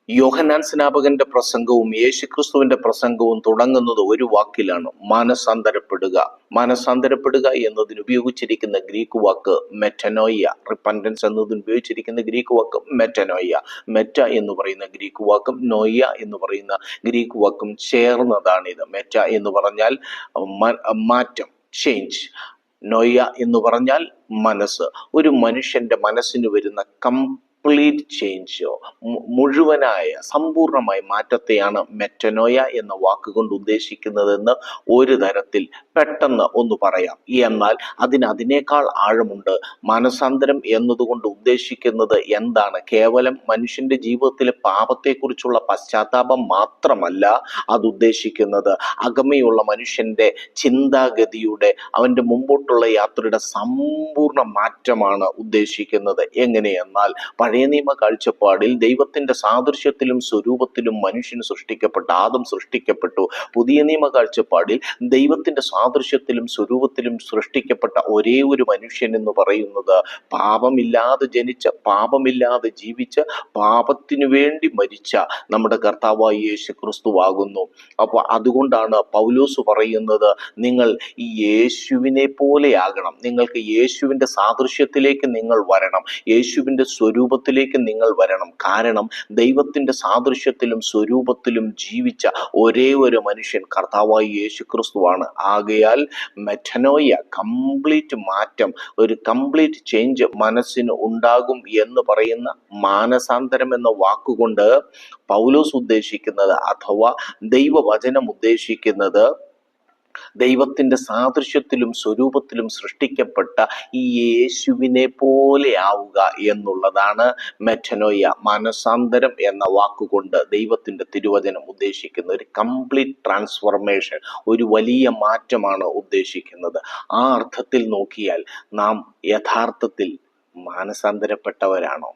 യോഹന്നാൻ സ്നാപകന്റെ പ്രസംഗവും യേശുക്രിസ്തുവിന്റെ പ്രസംഗവും തുടങ്ങുന്നത് ഒരു വാക്കിലാണ്: മാനസാന്തരപ്പെടുക. മാനസാന്തരപ്പെടുക എന്നതിന് ഉപയോഗിച്ചിരിക്കുന്ന ഗ്രീക്ക് വാക്ക് മെറ്റനോയ്യ. റിപ്പൻറ്റൻസ് എന്നതിന് ഉപയോഗിച്ചിരിക്കുന്ന ഗ്രീക്ക് വാക്ക് മെറ്റനോയ്യ. മെറ്റ എന്ന് പറയുന്ന ഗ്രീക്ക് വാക്കും നോയ്യ എന്ന് പറയുന്ന ഗ്രീക്ക് വാക്കും ചേർന്നതാണിത്. മെറ്റ എന്ന് പറഞ്ഞാൽ മാറ്റം, ചേഞ്ച്. നോയ്യ എന്ന് പറഞ്ഞാൽ മനസ്സ്. ഒരു മനുഷ്യന്റെ മനസ്സിന് വരുന്ന കംപ്ലീറ്റ് ചേഞ്ചോ, മുഴുവനായ സമ്പൂർണമായ മാറ്റത്തെയാണ് മെറ്റനോയ എന്ന വാക്കുകൊണ്ട് ഉദ്ദേശിക്കുന്നതെന്ന് ഒരു തരത്തിൽ പെട്ടെന്ന് ഒന്ന് പറയാം. എന്നാൽ അതിനേക്കാൾ ആഴമുണ്ട്. മാനസാന്തരം എന്നതുകൊണ്ട് ഉദ്ദേശിക്കുന്നത് എന്താണ്? കേവലം മനുഷ്യന്റെ ജീവിതത്തിലെ പാപത്തെക്കുറിച്ചുള്ള പശ്ചാത്താപം മാത്രമല്ല അത് ഉദ്ദേശിക്കുന്നത്. അകമയുള്ള മനുഷ്യന്റെ ചിന്താഗതിയുടെ, അവന്റെ മുമ്പോട്ടുള്ള യാത്രയുടെ സമ്പൂർണ്ണ മാറ്റമാണ് ഉദ്ദേശിക്കുന്നത്. എങ്ങനെയെന്നാൽ, പഴയ നിയമ കാഴ്ചപ്പാടിൽ ദൈവത്തിന്റെ സാദൃശ്യത്തിലും സ്വരൂപത്തിലും മനുഷ്യൻ സൃഷ്ടിക്കപ്പെട്ടു, ആദം സൃഷ്ടിക്കപ്പെട്ടു. പുതിയ നിയമ കാഴ്ചപ്പാടിൽ ദൈവത്തിന്റെ സാദൃശ്യത്തിലും സ്വരൂപത്തിലും സൃഷ്ടിക്കപ്പെട്ട ഒരേ ഒരു മനുഷ്യൻ എന്ന് പറയുന്നത് പാപമില്ലാതെ ജനിച്ച, പാപമില്ലാതെ ജീവിച്ച, പാപത്തിനു വേണ്ടി മരിച്ച നമ്മുടെ കർത്താവായ യേശു ക്രിസ്തുവാകുന്നു. അപ്പോൾ അതുകൊണ്ടാണ് പൗലോസ് പറയുന്നത്, നിങ്ങൾ ഈ യേശുവിനെ പോലെയാകണം. നിങ്ങൾക്ക് യേശുവിന്റെ സാദൃശ്യത്തിലേക്ക് നിങ്ങൾ വരണം, യേശുവിന്റെ സ്വരൂപത്തിലേക്ക് നിങ്ങൾ വരണം. കാരണം ദൈവത്തിന്റെ സാദൃശ്യത്തിലും സ്വരൂപത്തിലും ജീവിച്ച ഒരേ ഒരു മനുഷ്യൻ കർത്താവായ യേശു ക്രിസ്തുവാണ്. ആകയാൽ മെറ്റനോയ, കംപ്ലീറ്റ് മാറ്റം, ഒരു കംപ്ലീറ്റ് ചേഞ്ച് മനസ്സിന് ഉണ്ടാകും എന്ന് പറയുന്ന മാനസാന്തരം എന്ന വാക്കുകൊണ്ട് പൗലോസ് ഉദ്ദേശിക്കുന്നത്, അഥവാ ദൈവവചനം ഉദ്ദേശിക്കുന്നത്, ദൈവത്തിന്റെ സാദൃശ്യത്തിലും സ്വരൂപത്തിലും സൃഷ്ടിക്കപ്പെട്ട ഈ യേശുവിനെ പോലെ ആവുക എന്നുള്ളതാണ് മെറ്റനോയ. മാനസാന്തരം എന്ന വാക്കുകൊണ്ട് ദൈവത്തിന്റെ തിരുവചനം ഉദ്ദേശിക്കുന്ന ഒരു കംപ്ലീറ്റ് ട്രാൻസ്ഫോർമേഷൻ, ഒരു വലിയ മാറ്റമാണ് ഉദ്ദേശിക്കുന്നത്. ആ അർത്ഥത്തിൽ നോക്കിയാൽ നാം യഥാർത്ഥത്തിൽ മാനസാന്തരപ്പെട്ടവരാണോ?